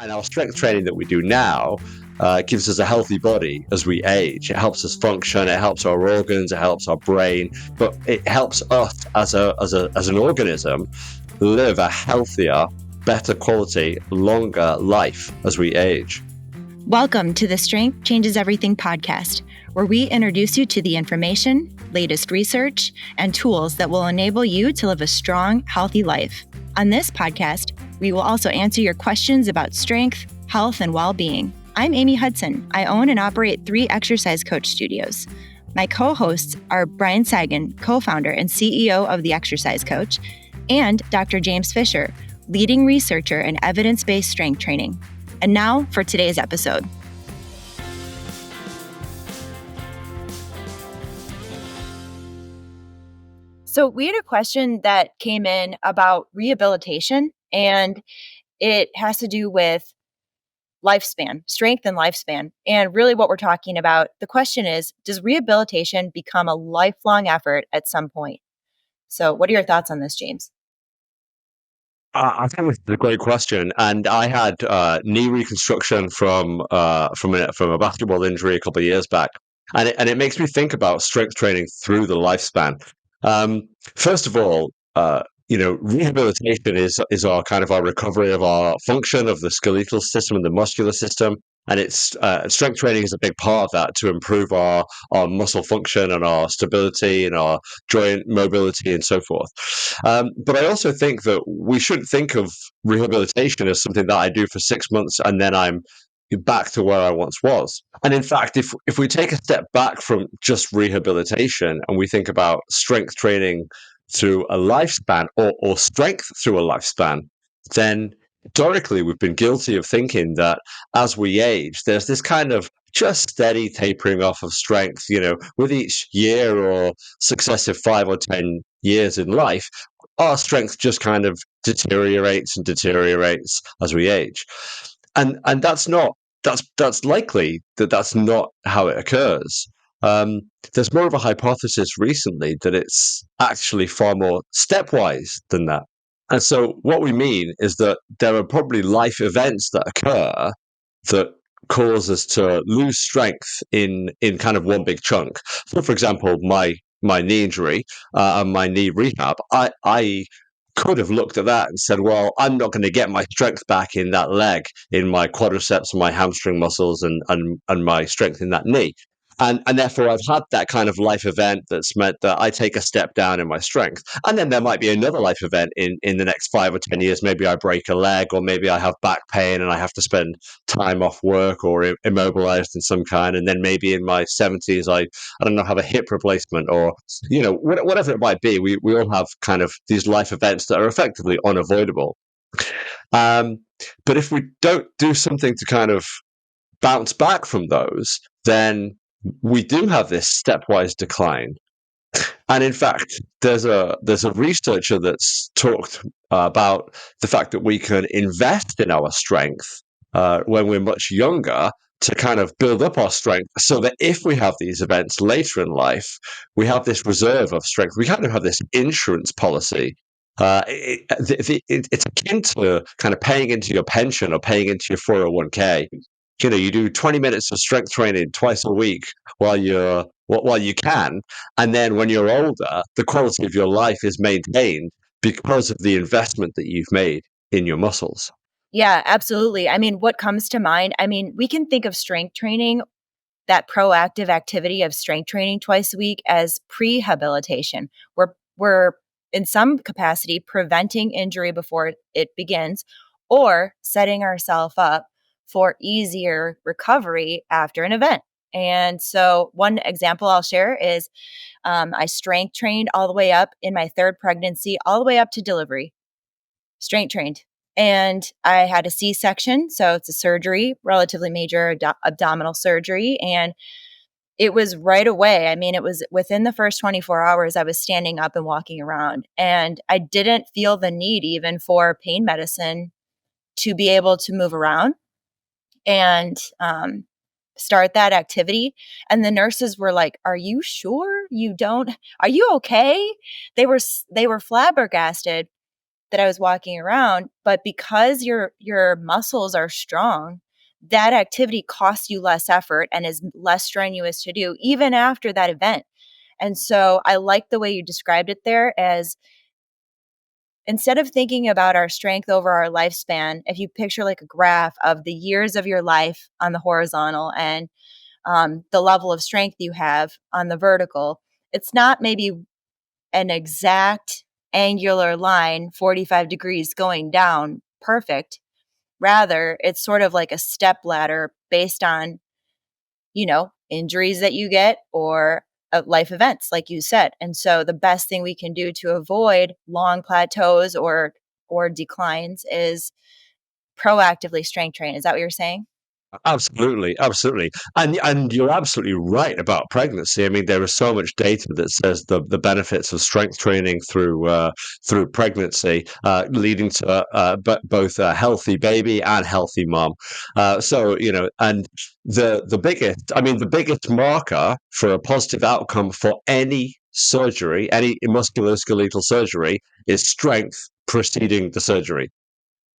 And our strength training that we do now gives us a healthy body as we age. It helps us function. It helps our organs. It helps our brain. But it helps us as an organism live a healthier, better quality, longer life as we age. Welcome to the Strength Changes Everything podcast, where we introduce you to the information, latest research, and tools that will enable you to live a strong, healthy life. On this podcast, we will also answer your questions about strength, health, and well-being. I'm Amy Hudson. I own and operate 3 exercise coach studios. My co-hosts are Brian Sagan, co-founder and CEO of The Exercise Coach, and Dr. James Fisher, leading researcher in evidence-based strength training. And now for today's episode. So we had a question that came in about rehabilitation, and it has to do with lifespan, strength and lifespan. And really what we're talking about, the question is, does rehabilitation become a lifelong effort at some point? So what are your thoughts on this, James? I think this is a great question, and I had knee reconstruction from a basketball injury a couple of years back, and it makes me think about strength training through the lifespan. First of all, rehabilitation is our kind of our recovery of our function of the skeletal system and the muscular system. And it's strength training is a big part of that to improve our muscle function and our stability and our joint mobility and so forth. But I also think that we shouldn't think of rehabilitation as something that I do for 6 months and then I'm back to where I once was. And in fact, if we take a step back from just rehabilitation and we think about strength training through a lifespan or strength through a lifespan, then historically, we've been guilty of thinking that as we age, there's this kind of just steady tapering off of strength, with each year or successive 5 or 10 years in life, our strength just kind of deteriorates and deteriorates as we age. And that's likely that's not how it occurs. There's more of a hypothesis recently that it's actually far more stepwise than that. And so what we mean is that there are probably life events that occur that cause us to lose strength in kind of one big chunk. So, for example, my knee injury and my knee rehab, I could have looked at that and said, well, I'm not going to get my strength back in that leg, in my quadriceps and my hamstring muscles and my strength in that knee. And therefore, I've had that kind of life event that's meant that I take a step down in my strength. And then there might be another life event in the next 5 or 10 years. Maybe I break a leg, or maybe I have back pain and I have to spend time off work or immobilized in some kind. And then maybe in my 70s, I don't know, have a hip replacement or, whatever it might be. We all have kind of these life events that are effectively unavoidable. But if we don't do something to kind of bounce back from those, then we do have this stepwise decline. And in fact, there's a researcher that's talked about the fact that we can invest in our strength when we're much younger to kind of build up our strength so that if we have these events later in life, we have this reserve of strength. We kind of have this insurance policy. It's akin to kind of paying into your pension or paying into your 401k. You do 20 minutes of strength training twice a week while you can, and then when you're older, the quality of your life is maintained because of the investment that you've made in your muscles. Yeah, absolutely. I mean, what comes to mind? I mean, we can think of strength training, that proactive activity of strength training twice a week, as prehabilitation. We're in some capacity preventing injury before it begins, or setting ourselves up for easier recovery after an event. And so one example I'll share is I strength trained all the way up in my 3rd pregnancy, all the way up to delivery, strength trained. And I had a C-section, so it's a surgery, relatively major abdominal surgery. And it was right away. I mean, it was within the first 24 hours, I was standing up and walking around. And I didn't feel the need even for pain medicine to be able to move around and start that activity. And the nurses were like, "Are you sure you don't? Are you okay?" They were flabbergasted that I was walking around, but because your muscles are strong, that activity costs you less effort and is less strenuous to do even after that event. And so I like the way you described it there as instead of thinking about our strength over our lifespan, if you picture like a graph of the years of your life on the horizontal and the level of strength you have on the vertical, it's not maybe an exact angular line, 45 degrees going down, perfect. Rather, it's sort of like a step ladder based on, injuries that you get or life events, like you said. And so the best thing we can do to avoid long plateaus or declines is proactively strength train. Is that what you're saying? Absolutely, absolutely, and you're absolutely right about pregnancy. I mean, there is so much data that says the benefits of strength training through pregnancy, leading to both a healthy baby and healthy mom. So and the biggest marker for a positive outcome for any surgery, any musculoskeletal surgery, is strength preceding the surgery.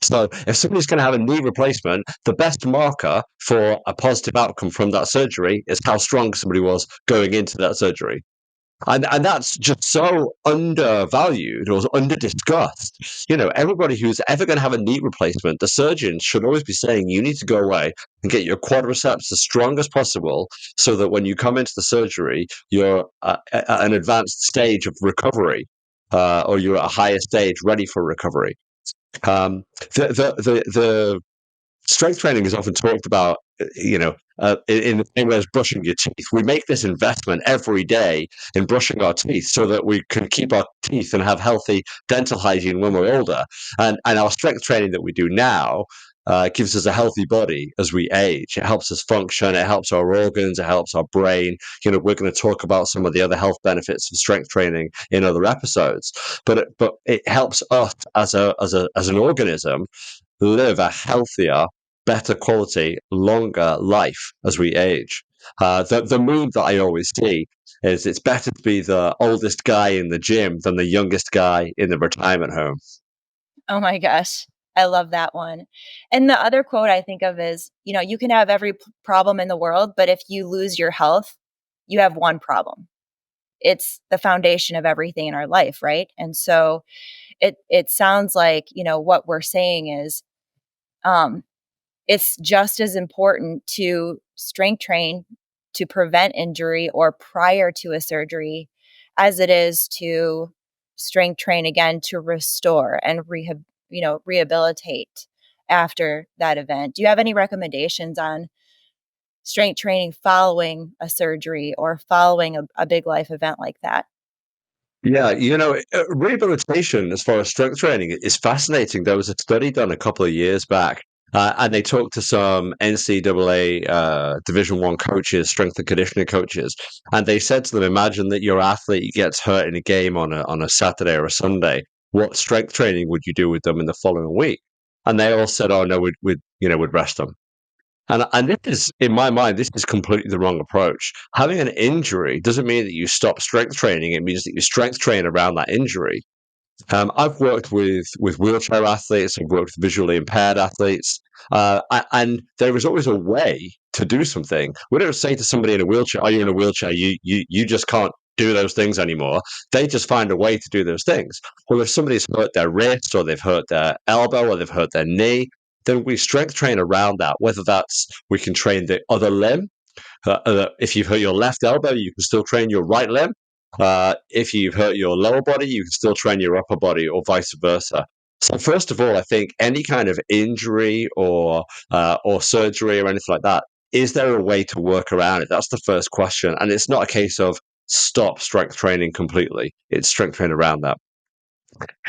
So if somebody's going to have a knee replacement, the best marker for a positive outcome from that surgery is how strong somebody was going into that surgery. And that's just so undervalued or under discussed. Everybody who's ever going to have a knee replacement, the surgeon should always be saying, you need to go away and get your quadriceps as strong as possible so that when you come into the surgery, you're at an advanced stage of recovery, or you're at a higher stage ready for recovery. Um, the strength training is often talked about, in the same way as brushing your teeth. We make this investment every day in brushing our teeth so that we can keep our teeth and have healthy dental hygiene when we're older. And our strength training that we do now gives us a healthy body as we age. It helps us function. It helps our organs. It helps our brain. We're going to talk about some of the other health benefits of strength training in other episodes. But it helps us as an organism live a healthier, better quality, longer life as we age. The move that I always see is it's better to be the oldest guy in the gym than the youngest guy in the retirement home. Oh my gosh. I love that one. And the other quote I think of is, you can have every problem in the world, but if you lose your health, you have one problem. It's the foundation of everything in our life, right? And so it sounds like, what we're saying is um it's just as important to strength train to prevent injury or prior to a surgery as it is to strength train again to restore and rehabilitate after that event. Do you have any recommendations on strength training following a surgery or following a big life event like that? Yeah, rehabilitation as far as strength training is fascinating. There was a study done a couple of years back, and they talked to some NCAA Division One coaches, strength and conditioning coaches, and they said to them, "Imagine that your athlete gets hurt in a game on a Saturday or a Sunday. What strength training would you do with them in the following week?" And they all said, "Oh no, we'd rest them." And this is, in my mind, this is completely the wrong approach. Having an injury doesn't mean that you stop strength training. It means that you strength train around that injury. I've worked with wheelchair athletes. I've worked with visually impaired athletes, and there is always a way to do something. We don't say to somebody in a wheelchair, "Are you in a wheelchair? You just can't do those things anymore." They just find a way to do those things. Well, if somebody's hurt their wrist, or they've hurt their elbow, or they've hurt their knee, then we strength train around that. Whether that's we can train the other limb. If you've hurt your left elbow, you can still train your right limb. If you've hurt your lower body, you can still train your upper body, or vice versa. So first of all, I think any kind of injury or surgery or anything like that, is there a way to work around it? That's the first question, and it's not a case of stop strength training completely. It's strength training around that.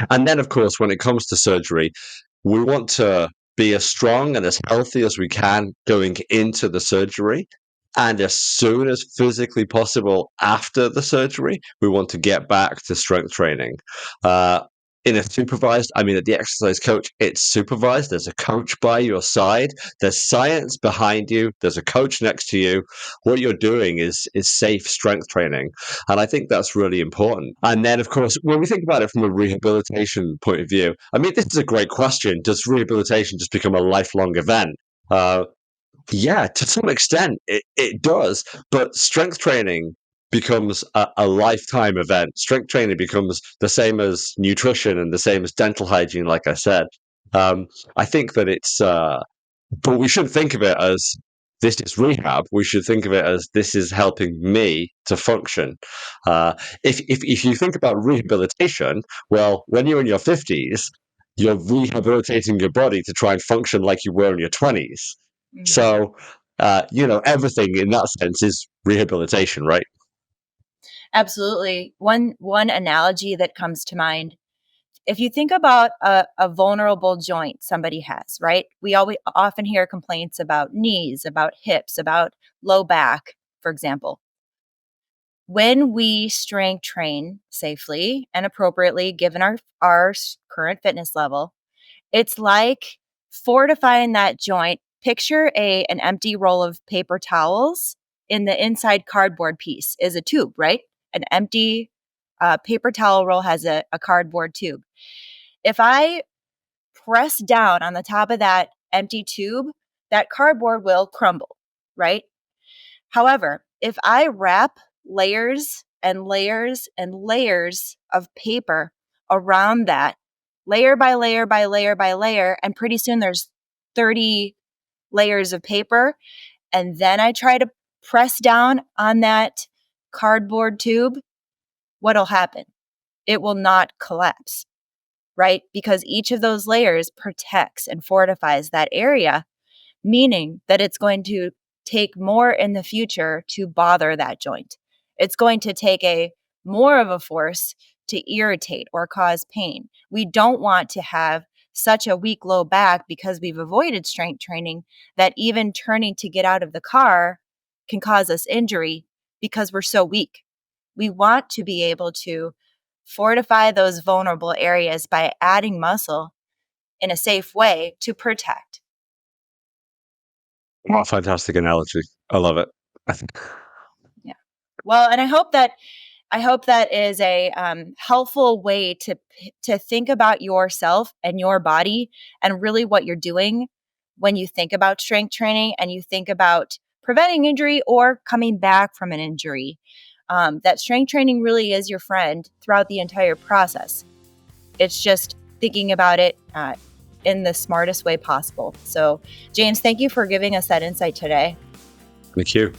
And then, of course, when it comes to surgery, we want to be as strong and as healthy as we can going into the surgery. And as soon as physically possible after the surgery, we want to get back to strength training. Uh, in a supervised, I mean, at the exercise coach, it's supervised. There's a coach by your side. There's science behind you. There's a coach next to you. What you're doing is safe strength training. And I think that's really important. And then, of course, when we think about it from a rehabilitation point of view, I mean, this is a great question. Does rehabilitation just become a lifelong event? Yeah, to some extent, it does. But strength training becomes a lifetime event. Strength training becomes the same as nutrition and the same as dental hygiene, like I said. Um, I think that but we shouldn't think of it as this is rehab. We should think of it as this is helping me to function. If you think about rehabilitation, well, when you're in your 50s, you're rehabilitating your body to try and function like you were in your 20s. Mhm. So, everything in that sense is rehabilitation, right? Absolutely. One analogy that comes to mind, if you think about a vulnerable joint somebody has, right? We always often hear complaints about knees, about hips, about low back, for example. When we strength train safely and appropriately, given our current fitness level, it's like fortifying that joint. Picture an empty roll of paper towels. In the inside cardboard piece is a tube, right? An empty paper towel roll has a cardboard tube. If I press down on the top of that empty tube, that cardboard will crumble, right? However, if I wrap layers and layers and layers of paper around that, layer by layer by layer by layer, and pretty soon there's 30 layers of paper, and then I try to press down on that cardboard tube, what'll happen? It will not collapse, right? Because each of those layers protects and fortifies that area, meaning that it's going to take more in the future to bother that joint. It's going to take more of a force to irritate or cause pain. We don't want to have such a weak low back because we've avoided strength training that even turning to get out of the car can cause us injury because we're so weak. We want to be able to fortify those vulnerable areas by adding muscle in a safe way to protect. Oh, fantastic analogy. I love it. Yeah. Well, and I hope that is a helpful way to think about yourself and your body and really what you're doing when you think about strength training and you think about preventing injury or coming back from an injury. That strength training really is your friend throughout the entire process. It's just thinking about it in the smartest way possible. So, James, thank you for giving us that insight today. Thank you.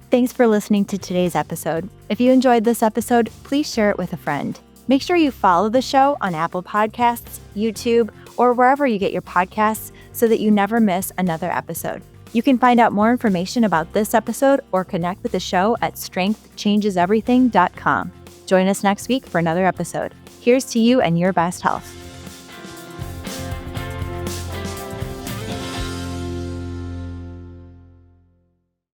Thanks for listening to today's episode. If you enjoyed this episode, please share it with a friend. Make sure you follow the show on Apple Podcasts, YouTube, or wherever you get your podcasts so that you never miss another episode. You can find out more information about this episode or connect with the show at strengthchangeseverything.com. Join us next week for another episode. Here's to you and your best health.